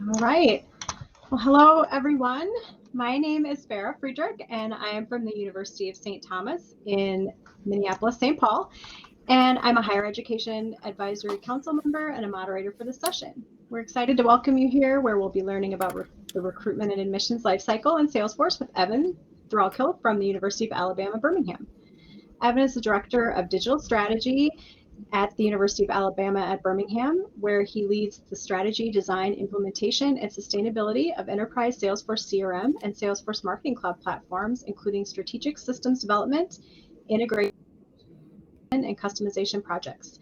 All right. Well, hello, everyone. My name is Farah Friedrich, and I am from the University of St. Thomas in Minneapolis, St. Paul. And I'm a higher education advisory council member and a moderator for this session. We're excited to welcome you here, where we'll be learning about the recruitment and admissions lifecycle in Salesforce with Evan Thailkill from the University of Alabama, Birmingham. Evan is the Director of Digital Strategy at the University of Alabama at Birmingham, where he leads the strategy, design, implementation, and sustainability of enterprise Salesforce CRM and Salesforce Marketing Cloud platforms, including strategic systems development, integration, and customization projects.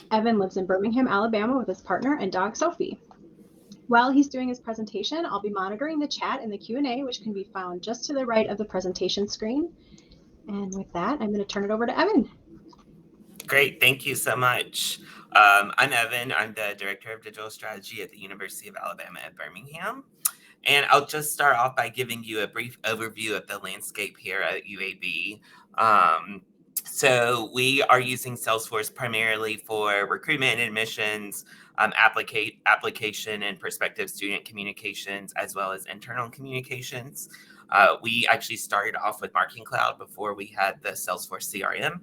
Evan lives in Birmingham, Alabama with his partner and dog, Sophie. While he's doing his presentation, I'll be monitoring the chat and the Q&A, which can be found just to the right of the presentation screen. And with that, I'm going to turn it over to Evan. Great, thank you so much. I'm Evan. I'm the Director of Digital Strategy at the University of Alabama at Birmingham. And I'll just start off by giving you a brief overview of the landscape here at UAB. So we are using Salesforce primarily for recruitment and admissions, application and prospective student communications, as well as internal communications. We actually started off with Marketing Cloud before we had the Salesforce CRM.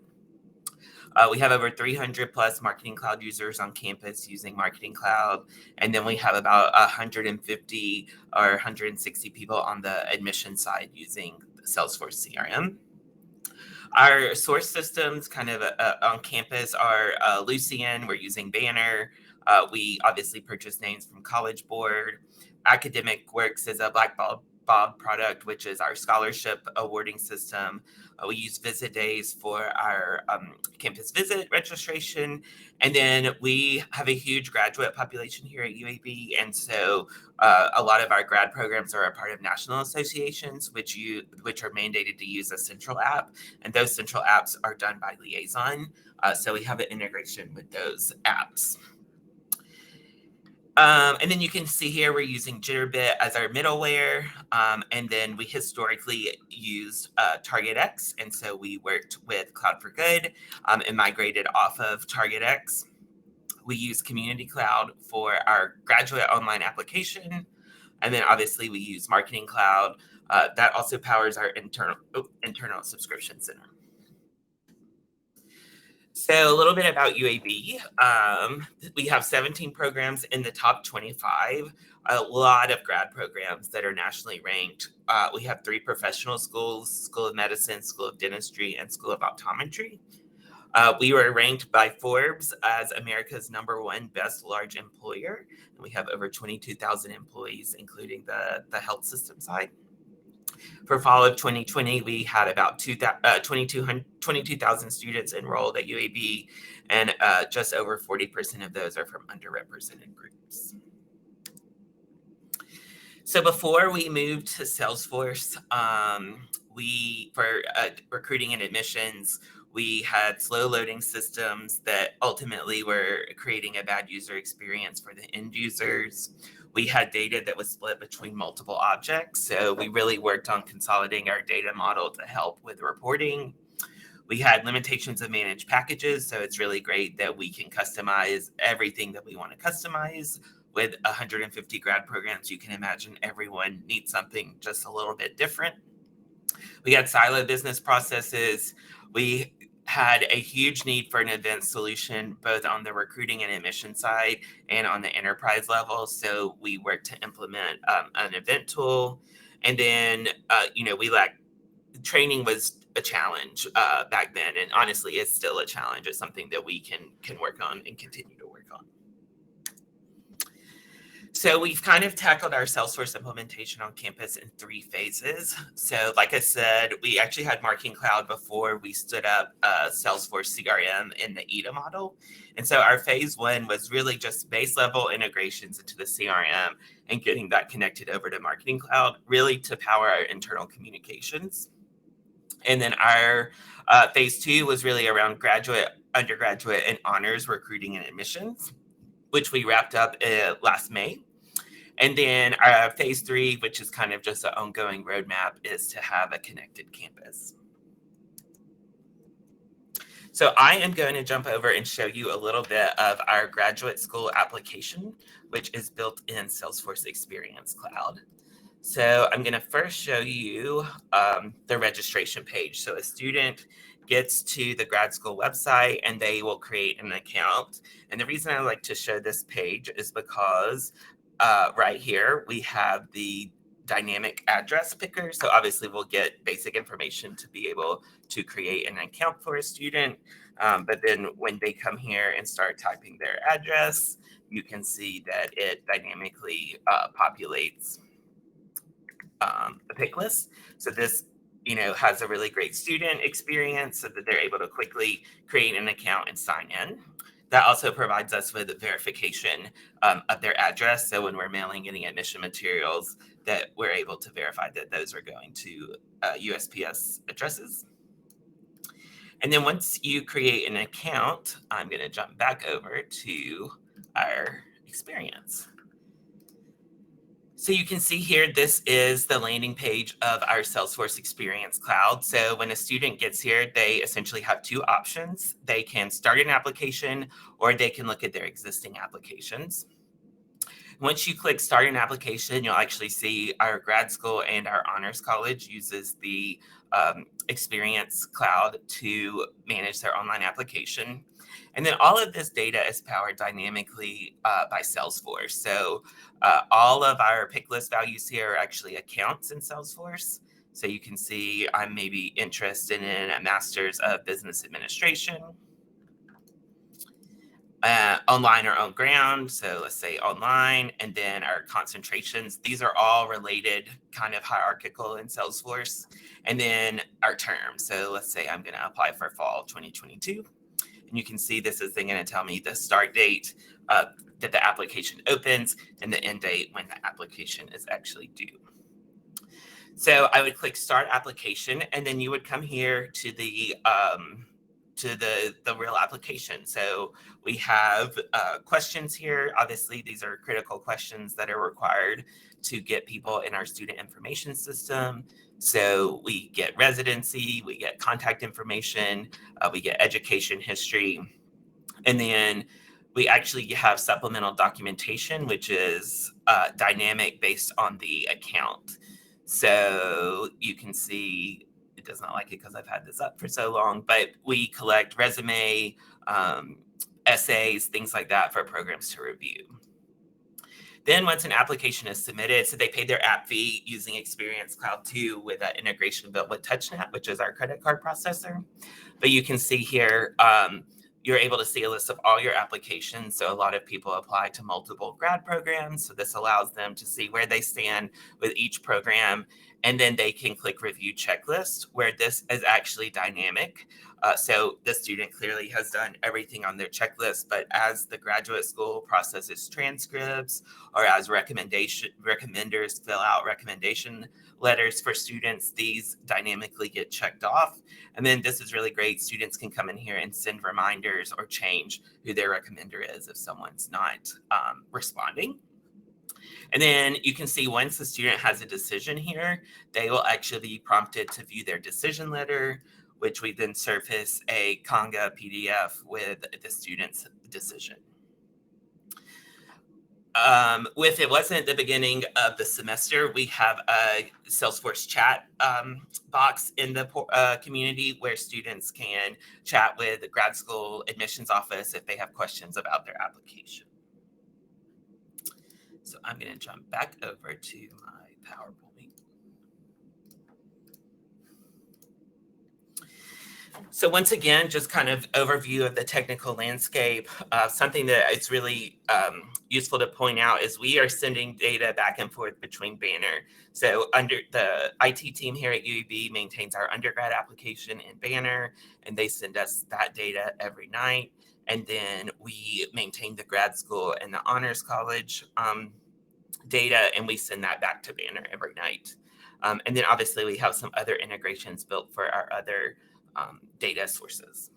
We have over 300 plus Marketing Cloud users on campus using Marketing Cloud. And then we have about 150 or 160 people on the admission side using Salesforce CRM. Our source systems kind of on campus are Lucian. We're using Banner. We obviously purchase names from College Board. Academic Works is a Blackboard product, which is our scholarship awarding system. We use Visit Days for our campus visit registration. And then we have a huge graduate population here at UAB. And so a lot of our grad programs are a part of national associations, which are mandated to use a central app. And those central apps are done by Liaison. So we have an integration with those apps. And then you can see here we're using Jitterbit as our middleware. And then we historically used TargetX. And so we worked with Cloud for Good and migrated off of TargetX. We use Community Cloud for our graduate online application. And then obviously we use Marketing Cloud. That also powers our internal subscription center. So a little bit about UAB. We have 17 programs in the top 25, a lot of grad programs that are nationally ranked. We have 3 professional schools, School of Medicine, School of Dentistry, and School of Optometry. We were ranked by Forbes as America's #1 best large employer. And we have over 22,000 employees, including the health system side. For fall of 2020, we had about 22,000 students enrolled at UAB, and just over 40% of those are from underrepresented groups. So before we moved to Salesforce, for recruiting and admissions, we had slow loading systems that ultimately were creating a bad user experience for the end users. We had data that was split between multiple objects. So we really worked on consolidating our data model to help with reporting. We had limitations of managed packages. So it's really great that we can customize everything that we want to customize. With 150 grad programs, you can imagine everyone needs something just a little bit different. We had siloed business processes. We had a huge need for an event solution, both on the recruiting and admission side and on the enterprise level. So we worked to implement an event tool. And then, training was a challenge back then. And honestly, it's still a challenge. It's something that we can work on and continue to work on. So we've kind of tackled our Salesforce implementation on campus in 3 phases. So like I said, we actually had Marketing Cloud before we stood up Salesforce CRM in the EDA model. And so our phase 1 was really just base level integrations into the CRM and getting that connected over to Marketing Cloud, really to power our internal communications. And then our phase 2 was really around graduate, undergraduate, and honors recruiting and admissions, which we wrapped up last May. And then our phase 3, which is kind of just an ongoing roadmap, is to have a connected campus. So I am going to jump over and show you a little bit of our graduate school application, which is built in Salesforce Experience Cloud. So I'm going to first show you the registration page. So a student gets to the grad school website and they will create an account. And the reason I like to show this page is because right here we have the dynamic address picker. So obviously we'll get basic information to be able to create an account for a student. But then when they come here and start typing their address, you can see that it dynamically populates the pick list. So this, has a really great student experience so that they're able to quickly create an account and sign in. That also provides us with verification of their address. So when we're mailing any admission materials, that we're able to verify that those are going to USPS addresses. And then once you create an account, I'm going to jump back over to our experience. So you can see here, this is the landing page of our Salesforce Experience Cloud. So when a student gets here, they essentially have two options. They can start an application or they can look at their existing applications. Once you click start an application, you'll actually see our grad school and our honors college uses the Experience Cloud to manage their online application. And then all of this data is powered dynamically by Salesforce. So all of our pick list values here are actually accounts in Salesforce. So you can see I'm maybe interested in a master's of business administration. Online or on ground, so let's say online, and then our concentrations. These are all related, kind of hierarchical in Salesforce. And then our terms. So let's say I'm going to apply for fall 2022. And you can see this is then going to tell me the start date that the application opens and the end date when the application is actually due. So I would click start application, and then you would come here to the real application. So we have questions here. Obviously, these are critical questions that are required to get people in our student information system. So we get residency, we get contact information, we get education history, and then we actually have supplemental documentation, which is dynamic based on the account. So you can see, it does not like it because I've had this up for so long, but we collect resume, essays, things like that for programs to review. Then once an application is submitted, so they paid their app fee using Experience Cloud 2 with that integration built with TouchNet, which is our credit card processor. But you can see here, you're able to see a list of all your applications. So a lot of people apply to multiple grad programs. So this allows them to see where they stand with each program. And then they can click review checklist, where this is actually dynamic. So the student clearly has done everything on their checklist, but as the graduate school processes transcripts or as recommenders fill out recommendation letters for students, these dynamically get checked off. And then this is really great. Students can come in here and send reminders or change who their recommender is if someone's not responding. And then you can see once the student has a decision here, they will actually be prompted to view their decision letter, which we then surface a Conga PDF with the student's decision. If it wasn't the beginning of the semester, we have a Salesforce chat box in the community where students can chat with the grad school admissions office if they have questions about their application. So I'm going to jump back over to my PowerPoint. So once again, just kind of overview of the technical landscape. Something that it's really useful to point out is we are sending data back and forth between Banner. So under the IT team here at UAB maintains our undergrad application in Banner, and they send us that data every night. And then we maintain the grad school and the honors college data, and we send that back to Banner every night. And then obviously we have some other integrations built for our other data sources.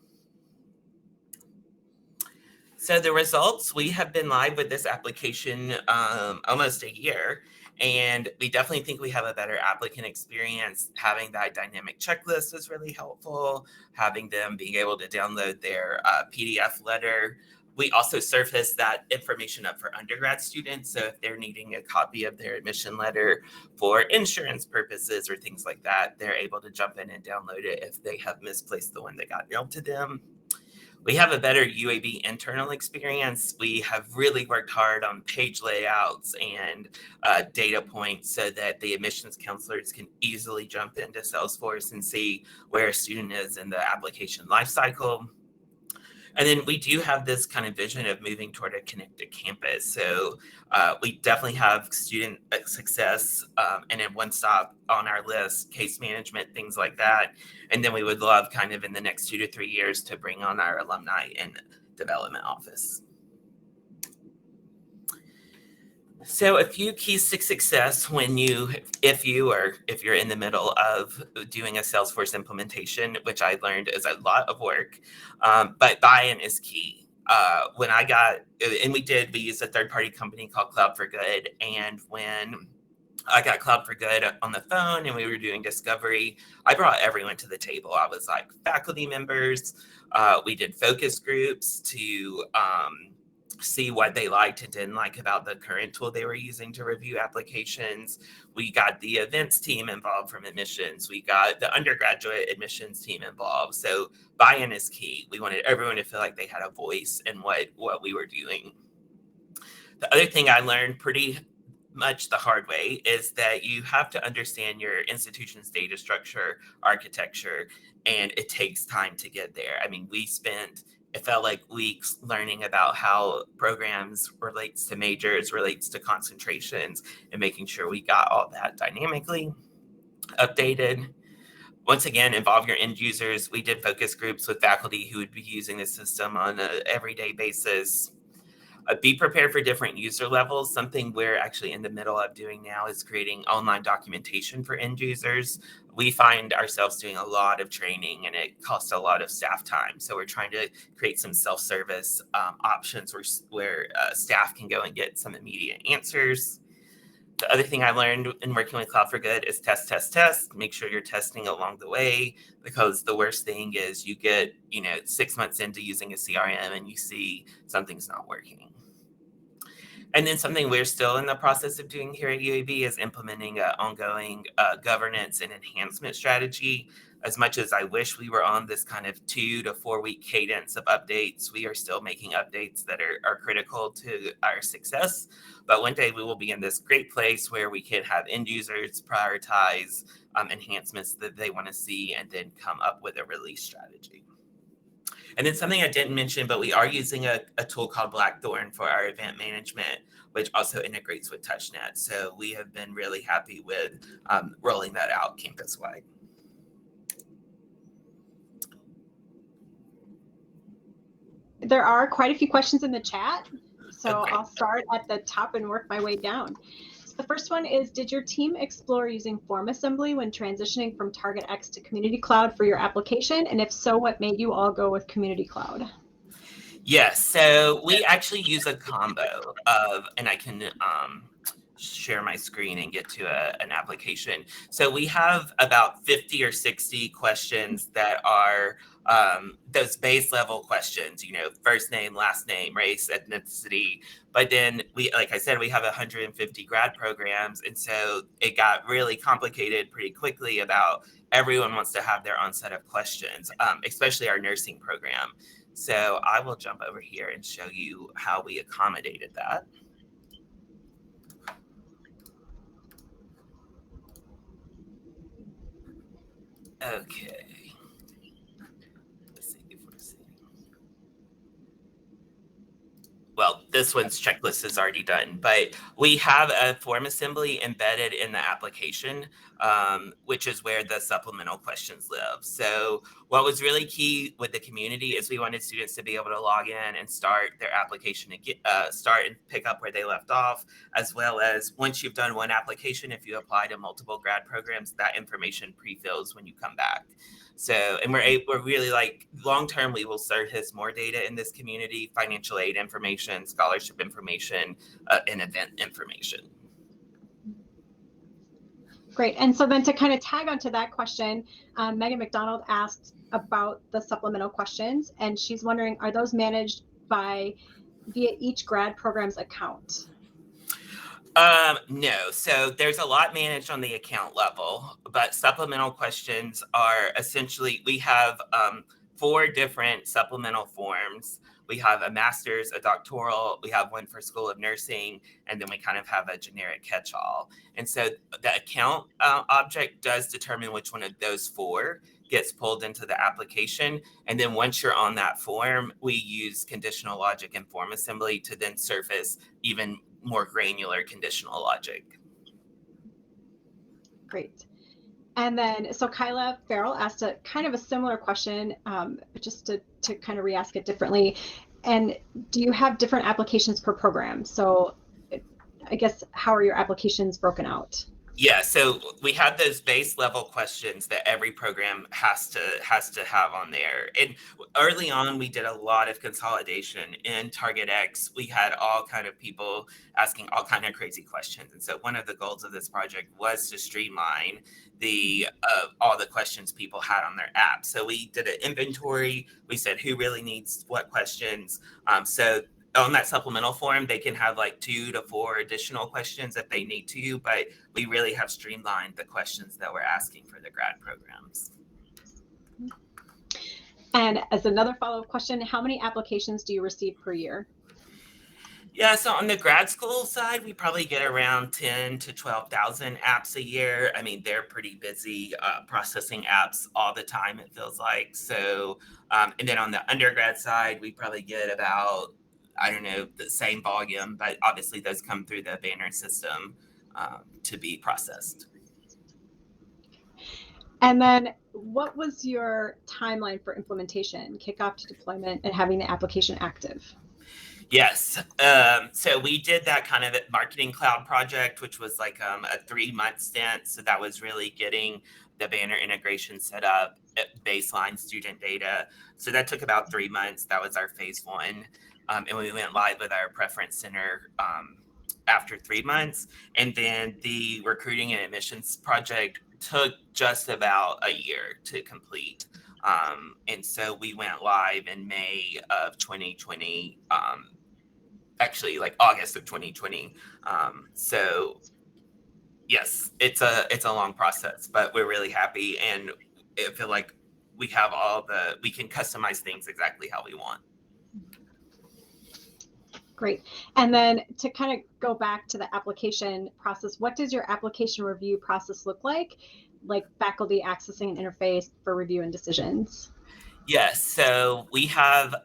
So the results, we have been live with this application almost a year, And we definitely think we have a better applicant experience. Having that dynamic checklist was really helpful, having them being able to download their PDF letter. We also surface that information up for undergrad students. So if they're needing a copy of their admission letter for insurance purposes or things like that, they're able to jump in and download it if they have misplaced the one that got mailed to them. We have a better UAB internal experience. We have really worked hard on page layouts and data points so that the admissions counselors can easily jump into Salesforce and see where a student is in the application lifecycle. And then we do have this kind of vision of moving toward a connected campus. So we definitely have student success and then one stop on our list, case management, things like that. And then we would love kind of in the next 2 to 3 years to bring on our alumni and development office. So a few keys to success when if you're in the middle of doing a Salesforce implementation, which I learned is a lot of work, but buy-in is key. We used a third-party company called Cloud for Good. And when I got Cloud for Good on the phone and we were doing discovery, I brought everyone to the table. I was like faculty members. We did focus groups to see what they liked and didn't like about the current tool they were using to review applications. We got the events team involved from admissions. We got the undergraduate admissions team involved. So buy-in is key. We wanted everyone to feel like they had a voice in what we were doing. The other thing I learned pretty much the hard way is that you have to understand your institution's data structure, architecture, and it takes time to get there. I mean, it felt like weeks learning about how programs relates to majors, relates to concentrations, and making sure we got all that dynamically updated. Once again, involve your end users. We did focus groups with faculty who would be using the system on an everyday basis. Be prepared for different user levels. Something we're actually in the middle of doing now is creating online documentation for end users. We find ourselves doing a lot of training and it costs a lot of staff time. So we're trying to create some self-service options where staff can go and get some immediate answers. The other thing I learned in working with Cloud for Good is test. Make sure you're testing along the way, because the worst thing is you get, 6 months into using a CRM and you see something's not working. And then something we're still in the process of doing here at UAB is implementing an ongoing governance and enhancement strategy. As much as I wish we were on this kind of 2 to 4 week cadence of updates, we are still making updates that are critical to our success. But one day we will be in this great place where we can have end users prioritize enhancements that they want to see and then come up with a release strategy. And then something I didn't mention, but we are using a tool called Blackthorn for our event management, which also integrates with TouchNet. So we have been really happy with rolling that out campus-wide. There are quite a few questions in the chat, so Okay. I'll start at the top and work my way down. So the first one is, did your team explore using form assembly when transitioning from Target X to Community Cloud for your application? And if so, what made you all go with Community Cloud? Yes, so we actually use a combo of, and I can share my screen and get to an application. So we have about 50 or 60 questions that are those base level questions, first name, last name, race, ethnicity. But then like I said, we have 150 grad programs. And so it got really complicated pretty quickly about everyone wants to have their own set of questions, especially our nursing program. So I will jump over here and show you how we accommodated that. Okay. Let's see if we're seeing. Well, this one's checklist is already done, but we have a form assembly embedded in the application, which is where the supplemental questions live. So what was really key with the community is we wanted students to be able to log in and start their application and start and pick up where they left off, as well as once you've done one application, if you apply to multiple grad programs, that information pre-fills when you come back. So, and we're really like long-term, we will surface more data in this community, financial aid information, scholarship information, and event information. Great. And so then to kind of tag onto that question, Megan McDonald asked about the supplemental questions, and she's wondering, are those managed via each grad program's account? No. So there's a lot managed on the account level, but supplemental questions are essentially, we have 4 different supplemental forms. We have a master's, a doctoral, we have one for School of Nursing, and then we kind of have a generic catch-all. And so the account object does determine which one of those 4 gets pulled into the application. And then once you're on that form, we use conditional logic and form assembly to then surface even more granular conditional logic. Great. And then, so Kyla Farrell asked a kind of a similar question, just to kind of re-ask it differently. And do you have different applications per program? So I guess, how are your applications broken out? Yeah, so we have those base level questions that every program has to have on there. And early on, we did a lot of consolidation. In Target X, we had all kind of people asking all kind of crazy questions. And so one of the goals of this project was to streamline the all the questions people had on their app. So we did an inventory. We said who really needs what questions. So on that supplemental form, they can have like 2 to 4 additional questions if they need to, but we really have streamlined the questions that we're asking for the grad programs. And as another follow-up question, how many applications do you receive per year? Yeah, so on the grad school side, we probably get around 10 to 12,000 apps a year. I mean, they're pretty busy processing apps all the time, it feels like. So, and then on the undergrad side, we probably get about, I don't know, the same volume, but obviously those come through the banner system to be processed. And then what was your timeline for implementation, kickoff to deployment, and having the application active? Yes. So we did that kind of marketing cloud project, which was like a 3-month stint. So that was really getting the banner integration set up, baseline student data. So that took about 3 months. That was our phase 1. And we went live with our preference center after 3 months. And then the recruiting and admissions project took just about a year to complete. And so we went live in May of 2020, actually like August of 2020. So yes, it's a long process, but we're really happy. And I feel like we have we can customize things exactly how we want. Great. And then to kind of go back to the application process, what does your application review process look like faculty accessing an interface for review and decisions? Yes, so we have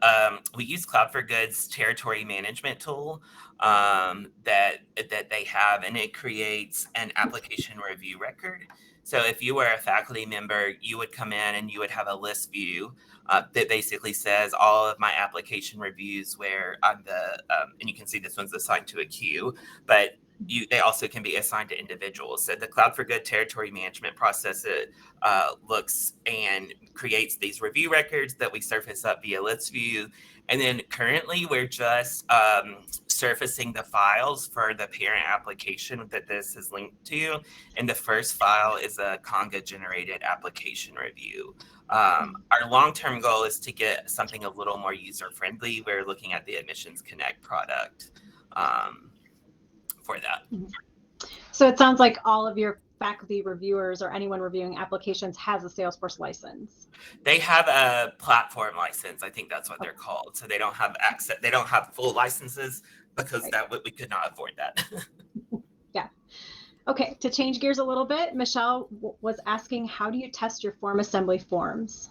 we use Cloud for Good's territory management tool that they have, and it creates an application review record. So if you were a faculty member, you would come in and you would have a list view that basically says all of my application reviews where I'm and you can see this one's assigned to a queue, but they also can be assigned to individuals. So the Cloud for Good territory management process looks and creates these review records that we surface up via list view. And then currently we're just surfacing the files for the parent application that this is linked to. And the first file is a Conga generated application review. Our long-term goal is to get something a little more user-friendly. We're looking at the Admissions Connect product for that. So it sounds like all of your faculty reviewers or anyone reviewing applications has a Salesforce license. They have a platform license. I think that's what they're called. So they don't have access. They don't have full licenses because we could not afford that. Yeah. Okay. To change gears a little bit, Michelle was asking, how do you test your form assembly forms?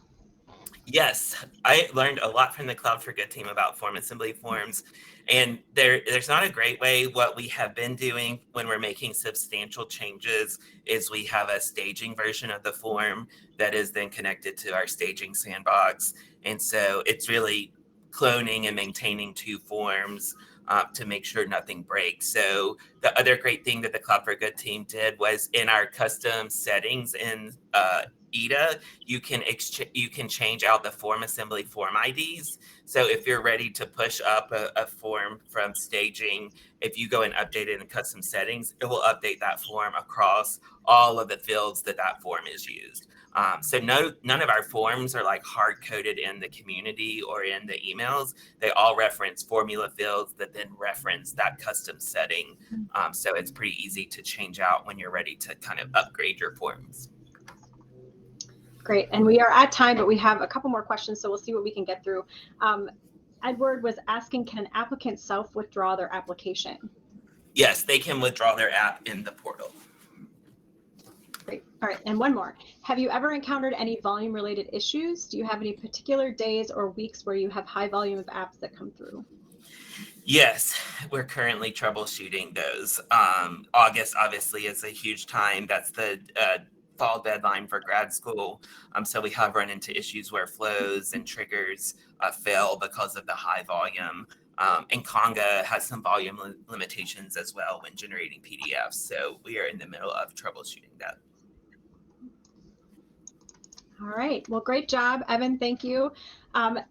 Yes, I learned a lot from the Cloud for Good team about form assembly forms. And there's not a great way. What we have been doing when we're making substantial changes is we have a staging version of the form that is then connected to our staging sandbox. And so it's really cloning and maintaining 2 forms to make sure nothing breaks. So the other great thing that the Cloud for Good team did was in our custom settings in EDA, you can change out the form assembly form IDs. So if you're ready to push up a form from staging, if you go and update it in custom settings, it will update that form across all of the fields that form is used. So none of our forms are like hard coded in the community or in the emails. They all reference formula fields that then reference that custom setting. So it's pretty easy to change out when you're ready to kind of upgrade your forms. Great. And we are at time, but we have a couple more questions, so we'll see what we can get through. Edward was asking, can an applicant self-withdraw their application? Yes, they can withdraw their app in the portal. Great. All right. And one more. Have you ever encountered any volume-related issues? Do you have any particular days or weeks where you have high volume of apps that come through? Yes, we're currently troubleshooting those. August obviously is a huge time. That's the fall deadline for grad school. So we have run into issues where flows and triggers fail because of the high volume. And Conga has some volume limitations as well when generating PDFs. So we are in the middle of troubleshooting that. All right. Well, great job, Evan. Thank you.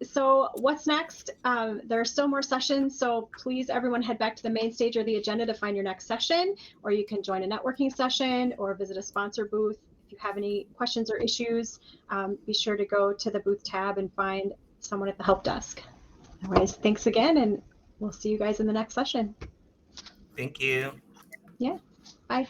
So what's next? There are still more sessions, so please, everyone, head back to the main stage or the agenda to find your next session, or you can join a networking session or visit a sponsor booth. If you have any questions or issues, be sure to go to the booth tab and find someone at the help desk. Otherwise, thanks again, and we'll see you guys in the next session. Thank you. Yeah. Bye.